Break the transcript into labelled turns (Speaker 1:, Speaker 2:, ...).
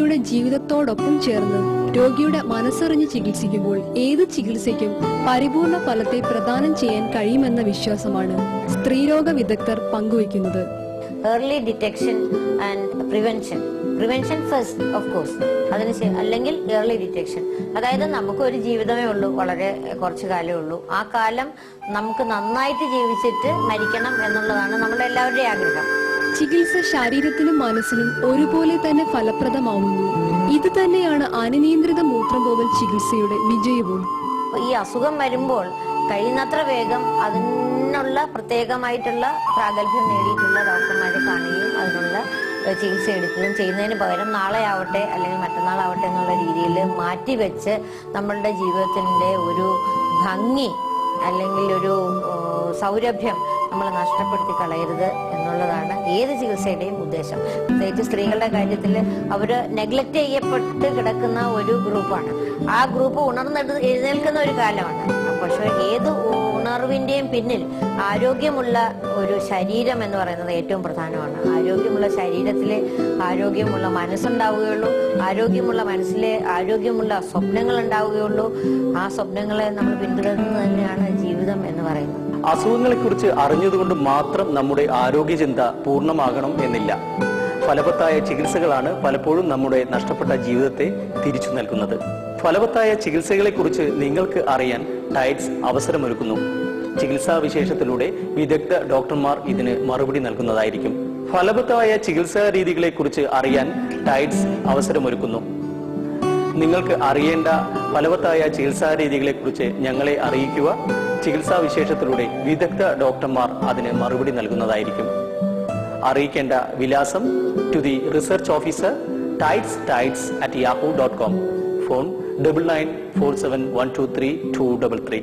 Speaker 1: രോഗിയുടെ ജീവിതത്തോടൊപ്പം ചേർന്ന് രോഗിയുടെ മനസ്സറിഞ്ഞ് ചികിത്സിക്കുമ്പോൾ ഏത് ചികിത്സയ്ക്കും പരിപൂർണ ഫലത്തെ പ്രദാനം ചെയ്യാൻ കഴിയുമെന്ന വിശ്വാസമാണ് സ്ത്രീരോഗ വിദഗ്ധർ പങ്കുവയ്ക്കുന്നത്.
Speaker 2: Early detection and prevention. Prevention first of course, അല്ലെങ്കിൽ ഏർലി ഡിറ്റക്ഷൻ. അതായത് നമുക്കൊരു ജീവിതമേ ഉള്ളൂ, വളരെ കുറച്ചു കാലമേ ഉള്ളൂ. ആ കാലം നമുക്ക് നന്നായിട്ട് ജീവിച്ചിട്ട് മരിക്കണം എന്നുള്ളതാണ് നമ്മുടെ എല്ലാവരുടെയും ആഗ്രഹം.
Speaker 1: ചികിത്സ ശരീരത്തിനും മനസ്സിനും ഒരുപോലെ തന്നെ ഫലപ്രദമാവുന്നു. ഇത് തന്നെയാണ് അനിയന്ത്രിത മൂത്രം പോവൽ ചികിത്സയുടെ വിജയവും.
Speaker 2: ഈ അസുഖം വരുമ്പോൾ കഴിയുന്നത്ര വേഗം അതിനുള്ള പ്രത്യേകമായിട്ടുള്ള പ്രാഗൽഭ്യം നേടിയിട്ടുള്ള ഡോക്ടർമാരെ കാണുകയും അതിനുള്ള ചികിത്സ എടുക്കുകയും ചെയ്യുന്നതിന് പകരം നാളെ ആവട്ടെ അല്ലെങ്കിൽ മറ്റന്നാളാവട്ടെ എന്നുള്ള രീതിയിൽ മാറ്റിവെച്ച് നമ്മളുടെ ജീവിതത്തിന്റെ ഒരു ഭംഗി അല്ലെങ്കിൽ ഒരു സൗരഭ്യം നമ്മൾ നഷ്ടപ്പെടുത്തി കളയരുത് എന്നുള്ളതാണ് ഏത് ചികിത്സയുടെയും ഉദ്ദേശം. പ്രത്യേകിച്ച് സ്ത്രീകളുടെ കാര്യത്തിൽ അവര് നെഗ്ലക്ട് ചെയ്യപ്പെട്ട് കിടക്കുന്ന ഒരു ഗ്രൂപ്പാണ്. ആ ഗ്രൂപ്പ് എഴുന്നേൽക്കുന്ന ഒരു കാലമാണ്. പക്ഷെ ഏത് ഉണർവിന്റെയും പിന്നിൽ ആരോഗ്യമുള്ള ഒരു ശരീരം എന്ന് പറയുന്നത് ഏറ്റവും പ്രധാനമാണ്. ആരോഗ്യമുള്ള ശരീരത്തിലെ ആരോഗ്യമുള്ള മനസ്സുണ്ടാവുകയുള്ളൂ. ആരോഗ്യമുള്ള മനസ്സിലെ ആരോഗ്യമുള്ള സ്വപ്നങ്ങൾ ഉണ്ടാവുകയുള്ളൂ. ആ സ്വപ്നങ്ങളെ നമ്മൾ പിന്തുടരുന്നത് തന്നെയാണ് ജീവിതം എന്ന് പറയുന്നത്.
Speaker 3: അസുഖങ്ങളെക്കുറിച്ച് അറിഞ്ഞതുകൊണ്ട് മാത്രം നമ്മുടെ ആരോഗ്യചിന്ത പൂർണ്ണമാകണം എന്നില്ല. ഫലവത്തായ ചികിത്സകളാണ് പലപ്പോഴും നമ്മുടെ നഷ്ടപ്പെട്ട ജീവിതത്തെ തിരിച്ചു നൽകുന്നത്. ഫലവത്തായ ചികിത്സകളെക്കുറിച്ച് നിങ്ങൾക്ക് അറിയാൻ ടൈറ്റ്സ് അവസരമൊരുക്കുന്നു. ചികിത്സാ വിശേഷത്തിലൂടെ വിദഗ്ധ ഡോക്ടർമാർ ഇതിന് മറുപടി നൽകുന്നതായിരിക്കും. ഫലവത്തായ ചികിത്സാ രീതികളെക്കുറിച്ച് അറിയാൻ ടൈറ്റ്സ് അവസരമൊരുക്കുന്നു. നിങ്ങൾക്ക് അറിയേണ്ട ഫലവത്തായ ചികിത്സാ രീതികളെക്കുറിച്ച് ഞങ്ങളെ അറിയിക്കുക. ചികിത്സാ വിശേഷത്തിലൂടെ വിദഗ്ധ ഡോക്ടർമാർ അതിന് മറുപടി നൽകുന്നതായിരിക്കും. അറിയിക്കേണ്ട വിലാസം: to the research officer, tights@yahoo.com. Phone 9947123233.